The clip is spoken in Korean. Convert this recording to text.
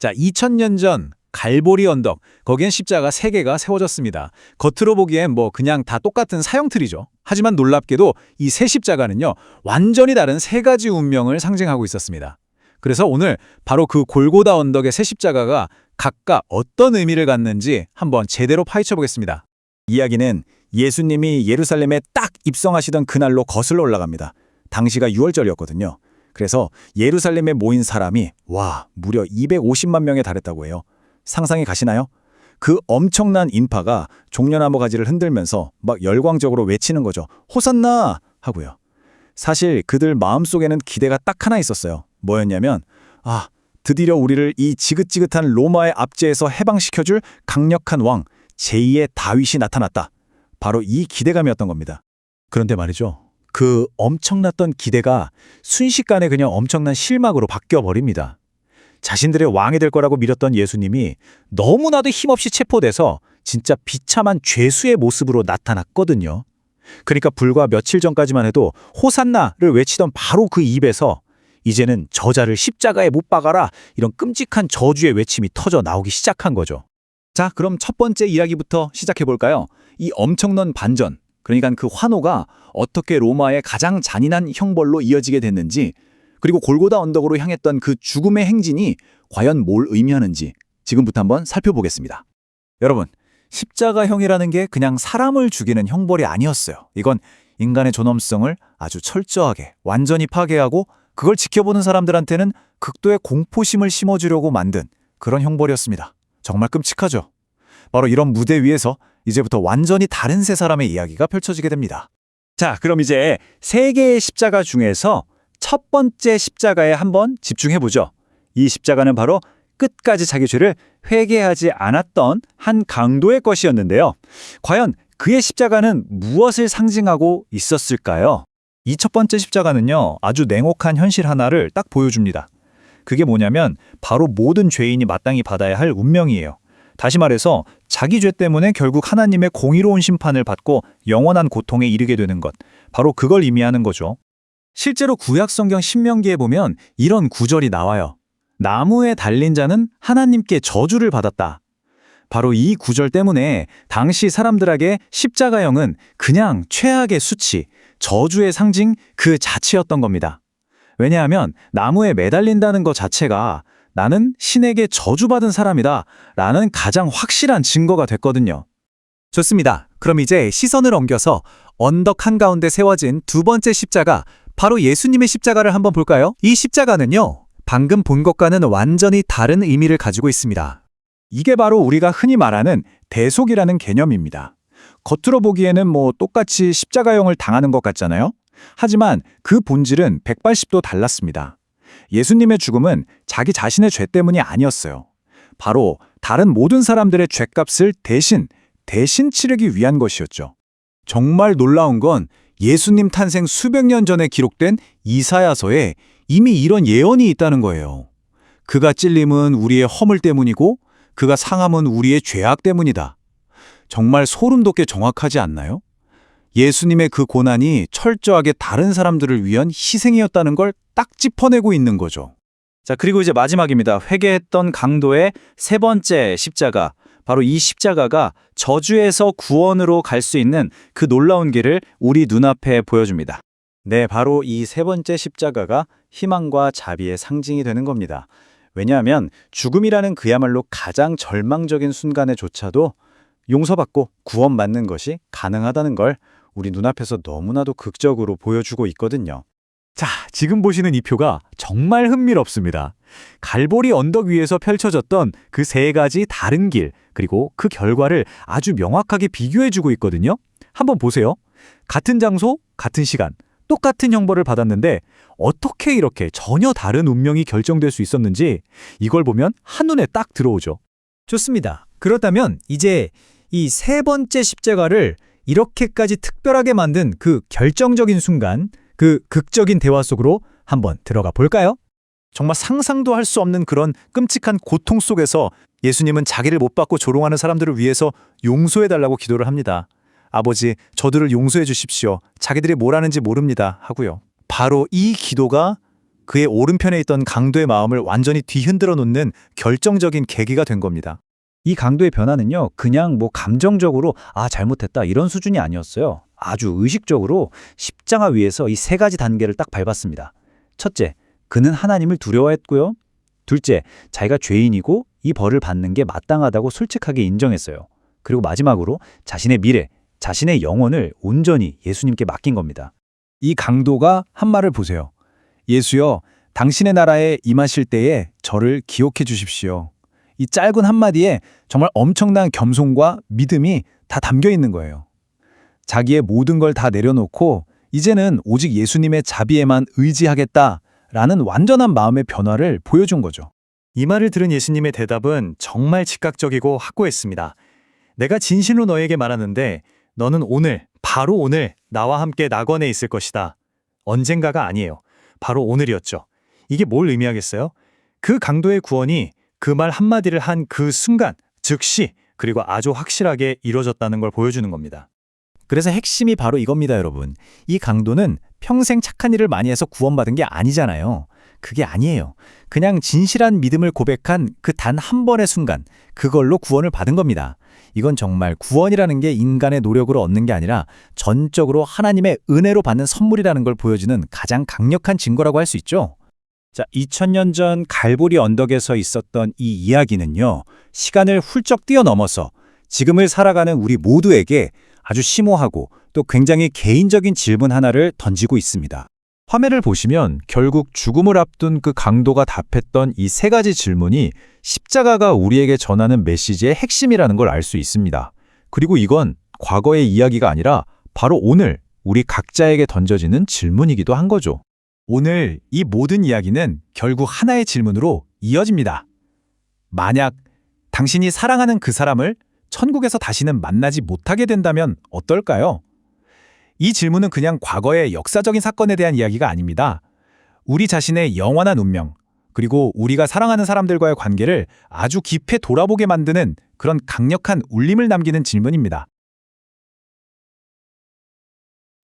자, 2000년 전 갈보리 언덕, 거기엔 십자가 3개가 세워졌습니다. 겉으로 보기엔 뭐 그냥 다 똑같은 사형틀이죠. 하지만 놀랍게도 이 세 십자가는요, 완전히 다른 3가지 운명을 상징하고 있었습니다. 그래서 오늘 바로 그 골고다 언덕의 세 십자가가 각각 어떤 의미를 갖는지 한번 제대로 파헤쳐 보겠습니다. 이야기는 예수님이 예루살렘에 딱 입성하시던 그날로 거슬러 올라갑니다. 당시가 6월절이었거든요. 그래서 예루살렘에 모인 사람이 무려 250만 명에 달했다고 해요. 상상이 가시나요? 그 엄청난 인파가 종려나무 가지를 흔들면서 막 열광적으로 외치는 거죠. 호산나! 하고요. 사실 그들 마음속에는 기대가 딱 하나 있었어요. 뭐였냐면 드디어 우리를 이 지긋지긋한 로마의 압제에서 해방시켜줄 강력한 왕 제2의 다윗이 나타났다. 바로 이 기대감이었던 겁니다. 그런데 말이죠. 그 엄청났던 기대가 순식간에 그냥 엄청난 실망으로 바뀌어버립니다. 자신들의 왕이 될 거라고 믿었던 예수님이 너무나도 힘없이 체포돼서 진짜 비참한 죄수의 모습으로 나타났거든요. 그러니까 불과 며칠 전까지만 해도 호산나를 외치던 바로 그 입에서 이제는 저자를 십자가에 못 박아라 이런 끔찍한 저주의 외침이 터져 나오기 시작한 거죠. 자, 그럼 첫 번째 이야기부터 시작해 볼까요? 이 엄청난 반전, 그러니까 그 환호가 어떻게 로마의 가장 잔인한 형벌로 이어지게 됐는지, 그리고 골고다 언덕으로 향했던 그 죽음의 행진이 과연 뭘 의미하는지 지금부터 한번 살펴보겠습니다. 여러분, 십자가형이라는 게 그냥 사람을 죽이는 형벌이 아니었어요. 이건 인간의 존엄성을 아주 철저하게 완전히 파괴하고 그걸 지켜보는 사람들한테는 극도의 공포심을 심어주려고 만든 그런 형벌이었습니다. 정말 끔찍하죠. 바로 이런 무대 위에서 이제부터 완전히 다른 세 사람의 이야기가 펼쳐지게 됩니다. 자, 그럼 이제 3개의 십자가 중에서 첫 번째 십자가에 한번 집중해보죠. 이 십자가는 바로 끝까지 자기 죄를 회개하지 않았던 한 강도의 것이었는데요. 과연 그의 십자가는 무엇을 상징하고 있었을까요? 이 첫 번째 십자가는요, 아주 냉혹한 현실 하나를 딱 보여줍니다. 그게 뭐냐면 바로 모든 죄인이 마땅히 받아야 할 운명이에요. 다시 말해서 자기 죄 때문에 결국 하나님의 공의로운 심판을 받고 영원한 고통에 이르게 되는 것, 바로 그걸 의미하는 거죠. 실제로 구약성경 신명기에 보면 이런 구절이 나와요. 나무에 달린 자는 하나님께 저주를 받았다. 바로 이 구절 때문에 당시 사람들에게 십자가형은 그냥 최악의 수치, 저주의 상징 그 자체였던 겁니다. 왜냐하면 나무에 매달린다는 것 자체가 나는 신에게 저주받은 사람이다 라는 가장 확실한 증거가 됐거든요. 좋습니다. 그럼 이제 시선을 옮겨서 언덕 한가운데 세워진 두 번째 십자가, 바로 예수님의 십자가를 한번 볼까요? 이 십자가는요, 방금 본 것과는 완전히 다른 의미를 가지고 있습니다. 이게 바로 우리가 흔히 말하는 대속이라는 개념입니다. 겉으로 보기에는 똑같이 십자가형을 당하는 것 같잖아요? 하지만 그 본질은 180도 달랐습니다. 예수님의 죽음은 자기 자신의 죄 때문이 아니었어요. 바로 다른 모든 사람들의 죄값을 대신 치르기 위한 것이었죠. 정말 놀라운 건 예수님 탄생 수백 년 전에 기록된 이사야서에 이미 이런 예언이 있다는 거예요. 그가 찔림은 우리의 허물 때문이고 그가 상함은 우리의 죄악 때문이다. 정말 소름 돋게 정확하지 않나요? 예수님의 그 고난이 철저하게 다른 사람들을 위한 희생이었다는 걸 딱 짚어내고 있는 거죠. 자, 그리고 이제 마지막입니다. 회개했던 강도의 세 번째 십자가. 바로 이 십자가가 저주에서 구원으로 갈 수 있는 그 놀라운 길을 우리 눈앞에 보여줍니다. 네, 바로 이 세 번째 십자가가 희망과 자비의 상징이 되는 겁니다. 왜냐하면 죽음이라는 그야말로 가장 절망적인 순간에조차도 용서받고 구원받는 것이 가능하다는 걸 우리 눈앞에서 너무나도 극적으로 보여주고 있거든요. 자, 지금 보시는 이 표가 정말 흥미롭습니다. 갈보리 언덕 위에서 펼쳐졌던 그 3가지 다른 길, 그리고 그 결과를 아주 명확하게 비교해주고 있거든요. 한번 보세요. 같은 장소, 같은 시간, 똑같은 형벌을 받았는데 어떻게 이렇게 전혀 다른 운명이 결정될 수 있었는지 이걸 보면 한눈에 딱 들어오죠. 좋습니다. 그렇다면 이제 이 세 번째 십자가를 이렇게까지 특별하게 만든 그 결정적인 순간, 그 극적인 대화 속으로 한번 들어가 볼까요? 정말 상상도 할 수 없는 그런 끔찍한 고통 속에서 예수님은 자기를 못 받고 조롱하는 사람들을 위해서 용서해달라고 기도를 합니다. 아버지, 저들을 용서해 주십시오. 자기들이 뭘 하는지 모릅니다. 하고요. 바로 이 기도가 그의 오른편에 있던 강도의 마음을 완전히 뒤흔들어 놓는 결정적인 계기가 된 겁니다. 이 강도의 변화는요, 그냥 감정적으로 잘못했다 이런 수준이 아니었어요. 아주 의식적으로 십자가 위에서 이 세 가지 단계를 딱 밟았습니다. 첫째, 그는 하나님을 두려워했고요. 둘째, 자기가 죄인이고 이 벌을 받는 게 마땅하다고 솔직하게 인정했어요. 그리고 마지막으로 자신의 미래, 자신의 영혼을 온전히 예수님께 맡긴 겁니다. 이 강도가 한 말을 보세요. 예수여, 당신의 나라에 임하실 때에 저를 기억해 주십시오. 이 짧은 한마디에 정말 엄청난 겸손과 믿음이 다 담겨 있는 거예요. 자기의 모든 걸 다 내려놓고 이제는 오직 예수님의 자비에만 의지하겠다라는 완전한 마음의 변화를 보여준 거죠. 이 말을 들은 예수님의 대답은 정말 즉각적이고 확고했습니다. 내가 진실로 너에게 말하는데 너는 오늘, 바로 오늘 나와 함께 낙원에 있을 것이다. 언젠가가 아니에요. 바로 오늘이었죠. 이게 뭘 의미하겠어요? 그 강도의 구원이 그 말 한마디를 한 그 순간, 즉시, 그리고 아주 확실하게 이루어졌다는 걸 보여주는 겁니다. 그래서 핵심이 바로 이겁니다, 여러분. 이 강도는 평생 착한 일을 많이 해서 구원받은 게 아니잖아요. 그게 아니에요. 그냥 진실한 믿음을 고백한 그 단 한 번의 순간, 그걸로 구원을 받은 겁니다. 이건 정말 구원이라는 게 인간의 노력으로 얻는 게 아니라 전적으로 하나님의 은혜로 받는 선물이라는 걸 보여주는 가장 강력한 증거라고 할 수 있죠. 자, 2000년 전 갈보리 언덕에서 있었던 이 이야기는요, 시간을 훌쩍 뛰어넘어서 지금을 살아가는 우리 모두에게 아주 심오하고 또 굉장히 개인적인 질문 하나를 던지고 있습니다. 화면을 보시면 결국 죽음을 앞둔 그 강도가 답했던 이 세 가지 질문이 십자가가 우리에게 전하는 메시지의 핵심이라는 걸 알 수 있습니다. 그리고 이건 과거의 이야기가 아니라 바로 오늘 우리 각자에게 던져지는 질문이기도 한 거죠. 오늘 이 모든 이야기는 결국 하나의 질문으로 이어집니다. 만약 당신이 사랑하는 그 사람을 천국에서 다시는 만나지 못하게 된다면 어떨까요? 이 질문은 그냥 과거의 역사적인 사건에 대한 이야기가 아닙니다. 우리 자신의 영원한 운명, 그리고 우리가 사랑하는 사람들과의 관계를 아주 깊이 돌아보게 만드는 그런 강력한 울림을 남기는 질문입니다.